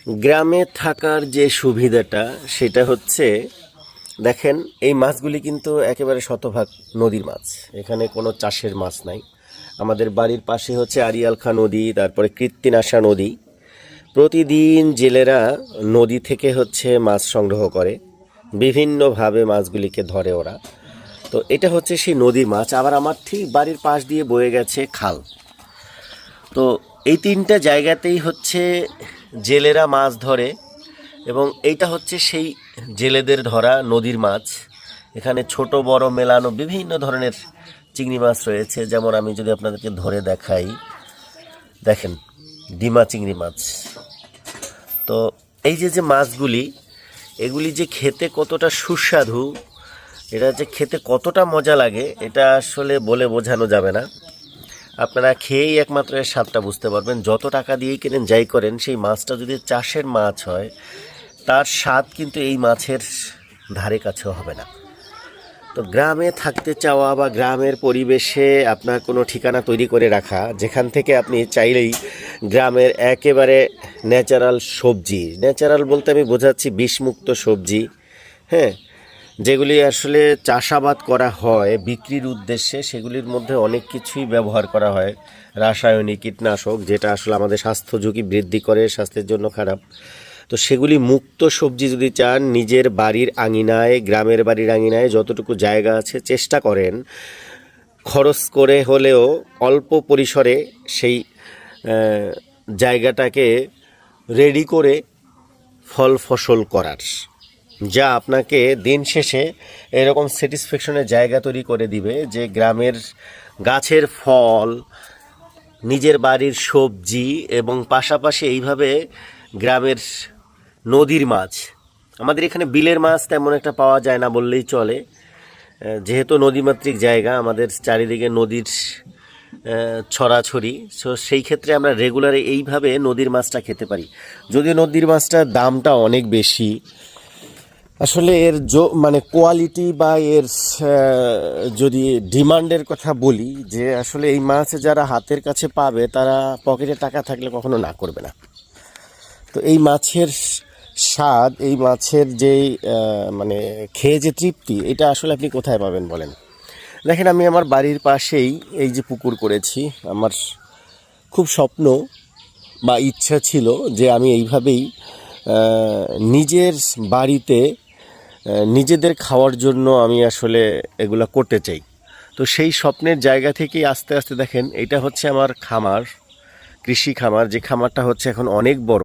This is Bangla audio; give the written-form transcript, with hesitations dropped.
গ্রামে থাকার যে সুবিধাটা সেটা হচ্ছে, দেখেন এই মাছগুলি কিন্তু একেবারে শতভাগ নদীর মাছ। এখানে কোনো চাষের মাছ নাই। আমাদের বাড়ির পাশে হচ্ছে আড়িয়াল খাঁ নদী, তারপরে কৃত্তিনাশা নদী। প্রতিদিন জেলেরা নদী থেকে হচ্ছে মাছ সংগ্রহ করে, বিভিন্নভাবে মাছগুলিকে ধরে ওরা। তো এটা হচ্ছে সেই নদীর মাছ। আবার আমার ঠিক বাড়ির পাশ দিয়ে বয়ে গেছে খাল। তো এই তিনটা জায়গাতেই হচ্ছে জেলেরা মাছ ধরে, এবং এইটা হচ্ছে সেই জেলেদের ধরা নদীর মাছ। এখানে ছোট বড় মেলানো বিভিন্ন ধরনের চিংড়ি মাছ রয়েছে। যেমন আমি যদি আপনাদেরকে ধরে দেখাই, দেখেন ডিমা চিংড়ি মাছ। তো এই যে যে মাছগুলি, এগুলি যে খেতে কতটা সুস্বাদু, এটা যে খেতে কতটা মজা লাগে, এটা আসলে বলে বোঝানো যাবে না। আপনারা খেয়েই একমাত্র এর স্বাদটা বুঝতে পারবেন। যত টাকা দিয়েই কেনেন যাই করেন, সেই মাছটা যদি চাষের মাছ হয়, তার স্বাদ কিন্তু এই মাছের ধারে কাছেও হবে না। তো গ্রামে থাকতে চাওয়া বা গ্রামের পরিবেশে আপনার কোনো ঠিকানা তৈরি করে রাখা, যেখান থেকে আপনি চাইলেই গ্রামের একেবারে ন্যাচারাল সবজি, ন্যাচারাল বলতে আমি বোঝাচ্ছি বিষমুক্ত সবজি, হ্যাঁ, যেগুলি আসলে চাষাবাদ করা হয় বিক্রির উদ্দেশ্যে, সেগুলির মধ্যে অনেক কিছুই ব্যবহার করা হয় রাসায়নিক কীটনাশক, যেটা আসলে আমাদের স্বাস্থ্য ঝুঁকি বৃদ্ধি করে, স্বাস্থ্যের জন্য খারাপ। তো সেগুলি মুক্ত সবজি যদি চান, নিজের বাড়ির আঙিনায়, গ্রামের বাড়ির আঙিনায় যতটুকু জায়গা আছে, চেষ্টা করেন খরচ করে হলেও অল্প পরিসরে সেই জায়গাটাকে রেডি করে ফল ফসল করার, যা আপনাকে দিন শেষে এরকম স্যাটিসফ্যাকশনের জায়গা তৈরি করে দিবে যে গ্রামের গাছের ফল, নিজের বাড়ির সবজি, এবং পাশাপাশি এইভাবে গ্রামের নদীর মাছ। আমাদের এখানে বিলের মাছ তেমন একটা পাওয়া যায় না বললেই চলে, যেহেতু নদীমাতৃক জায়গা, আমাদের চারিদিকে নদীর ছড়াছড়ি। সো সেই ক্ষেত্রে আমরা রেগুলারে এইভাবে নদীর মাছটা খেতে পারি। যদিও নদীর মাছটার দামটা অনেক বেশি, আসলে এর মানে কোয়ালিটি বা এর যদি ডিমান্ডের কথা বলি, যে আসলে এই মাছ যারা হাতের কাছে পাবে তারা পকেটে টাকা থাকলে কখনো না করবে না। তো এই মাছের স্বাদ, এই মাছের যেই মানে খেয়ে যে তৃপ্তি, এটা আসলে আপনি কোথায় পাবেন বলেন? দেখেন, আমি আমার বাড়ির পাশেই এই যে পুকুর করেছি। আমার খুব স্বপ্ন বা ইচ্ছা ছিল যে আমি এইভাবেই নিজের বাড়িতে নিজেদের খাওয়ার জন্য আমি আসলে এগুলো করতে চাই। তো সেই স্বপ্নের জায়গা থেকেই আস্তে আস্তে দেখেন, এটা হচ্ছে আমার খামার, কৃষি খামার, যে খামারটা হচ্ছে এখন অনেক বড়।